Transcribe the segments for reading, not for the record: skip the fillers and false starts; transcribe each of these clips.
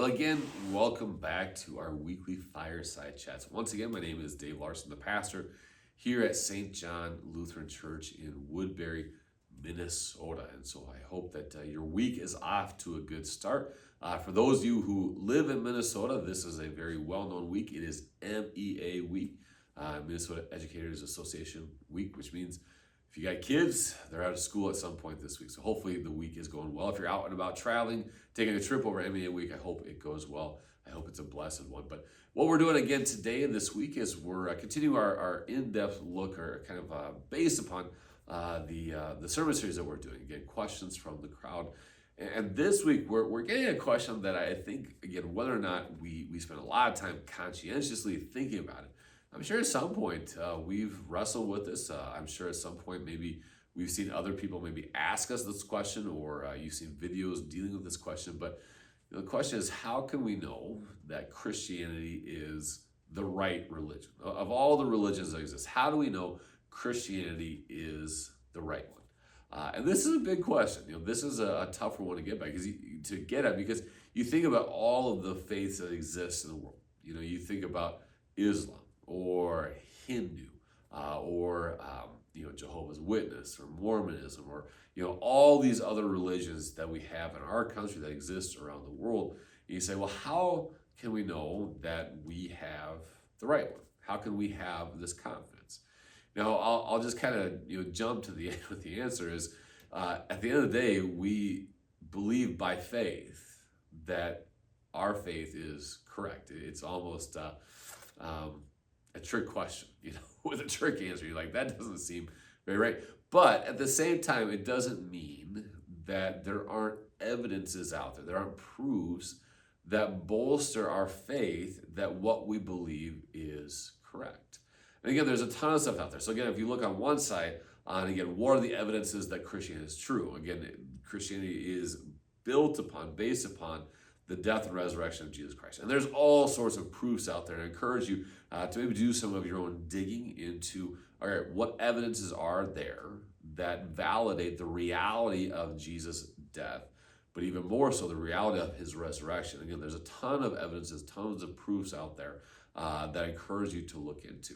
Well, again, welcome back to our weekly Fireside Chats. Once again, my name is Dave Larson, the pastor here at St. John Lutheran Church in Woodbury, Minnesota. And so I hope that your week is off to a good start. For those of you who live in Minnesota, this is a very well-known week. It is MEA Week, Minnesota Educators Association Week, which means if you got kids, they're out of school at some point this week. So hopefully the week is going well. If you're out and about traveling, taking a trip over MEA Week, I hope it goes well. I hope it's a blessed one. But what we're doing again today and this week is we're continuing our in-depth look, or kind of based upon the sermon series that we're doing. Again, questions from the crowd. And this week we're getting a question that I think, again, whether or not we spend a lot of time conscientiously thinking about it, I'm sure at some point we've wrestled with this. I'm sure at some point maybe we've seen other people maybe ask us this question, or you've seen videos dealing with this question. But the question is, how can we know that Christianity is the right religion? Of all the religions that exist, how do we know Christianity is the right one? And this is a big question. This is a tougher one to get by, because you think about all of the faiths that exist in the world. You think about Islam, or Hindu, or Jehovah's Witness, or Mormonism, or all these other religions that we have in our country that exist around the world. And you say, well, how can we know that we have the right one? How can we have this confidence? Now, I'll just kind of jump to the with the answer is, at the end of the day, we believe by faith that our faith is correct. It's almost a trick question, with a trick answer. You're like, that doesn't seem very right. But at the same time, it doesn't mean that there aren't evidences out there. There aren't proofs that bolster our faith that what we believe is correct. And again, there's a ton of stuff out there. So again, if you look on one side, again, what are the evidences that Christianity is true? Again, Christianity is based upon the death and resurrection of Jesus Christ. And there's all sorts of proofs out there. I encourage you to maybe do some of your own digging into, all right, what evidences are there that validate the reality of Jesus' death, but even more so the reality of his resurrection. Again, there's a ton of evidences, tons of proofs out there that I encourage you to look into.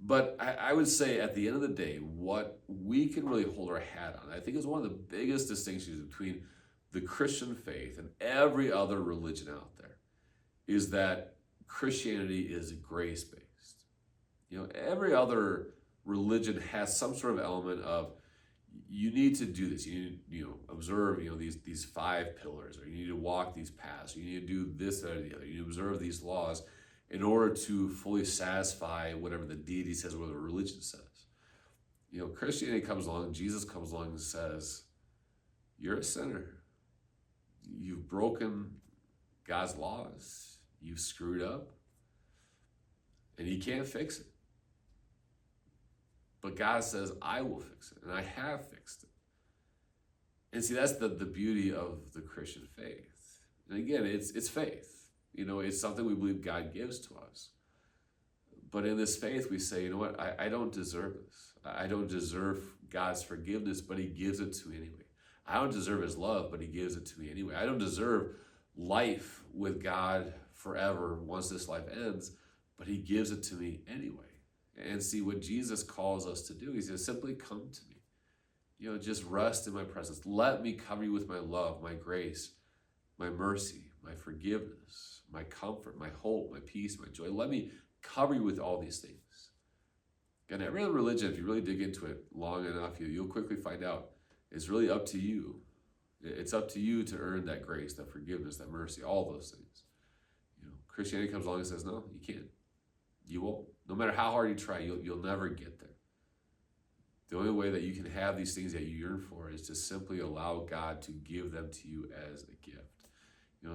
But I would say at the end of the day, what we can really hold our hat on, I think, is one of the biggest distinctions between the Christian faith and every other religion out there, is that Christianity is grace-based. Every other religion has some sort of element of, you need to do this. You need to observe these 5 pillars, or you need to walk these paths, or you need to do this, that, or the other. You need to observe these laws in order to fully satisfy whatever the deity says, or what the religion says. Christianity comes along, Jesus comes along and says, you're a sinner. You've broken God's laws. You've screwed up. And he can't fix it. But God says, I will fix it. And I have fixed it. And see, that's the beauty of the Christian faith. And again, it's faith. It's something we believe God gives to us. But in this faith, we say, what? I don't deserve this. I don't deserve God's forgiveness, but he gives it to me anyway. I don't deserve his love, but he gives it to me anyway. I don't deserve life with God forever once this life ends, but he gives it to me anyway. And see, what Jesus calls us to do, he says, simply come to me. Just rest in my presence. Let me cover you with my love, my grace, my mercy, my forgiveness, my comfort, my hope, my peace, my joy. Let me cover you with all these things. And every other religion, if you really dig into it long enough, you'll quickly find out it's really up to you. It's up to you to earn that grace, that forgiveness, that mercy, all those things. Christianity comes along and says, no, you can't. You won't. No matter how hard you try, you'll never get there. The only way that you can have these things that you yearn for is to simply allow God to give them to you as a gift.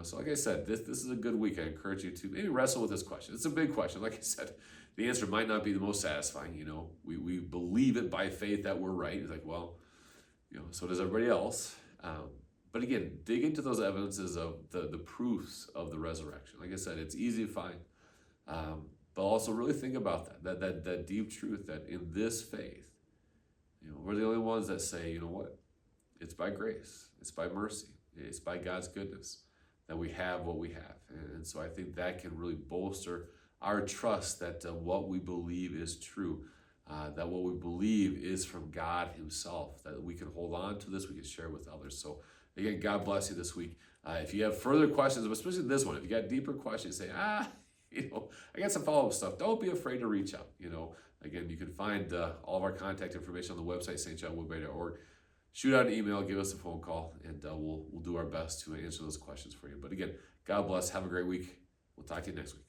So like I said, this is a good week. I encourage you to maybe wrestle with this question. It's a big question. Like I said, the answer might not be the most satisfying. We believe it by faith that we're right. It's like, well, so does everybody else. But again, dig into those evidences of the proofs of the resurrection. Like I said, it's easy to find. But also really think about that deep truth that in this faith, we're the only ones that say, what? It's by grace. It's by mercy. It's by God's goodness that we have what we have. And so I think that can really bolster our trust that what we believe is true, that what we believe is from God himself, that we can hold on to this, we can share with others. So again, God bless you this week. If you have further questions, especially this one, if you got deeper questions, say, I got some follow-up stuff. Don't be afraid to reach out. Again, you can find all of our contact information on the website, stjohnwoodbury.org. Shoot out an email, give us a phone call, and we'll do our best to answer those questions for you. But again, God bless. Have a great week. We'll talk to you next week.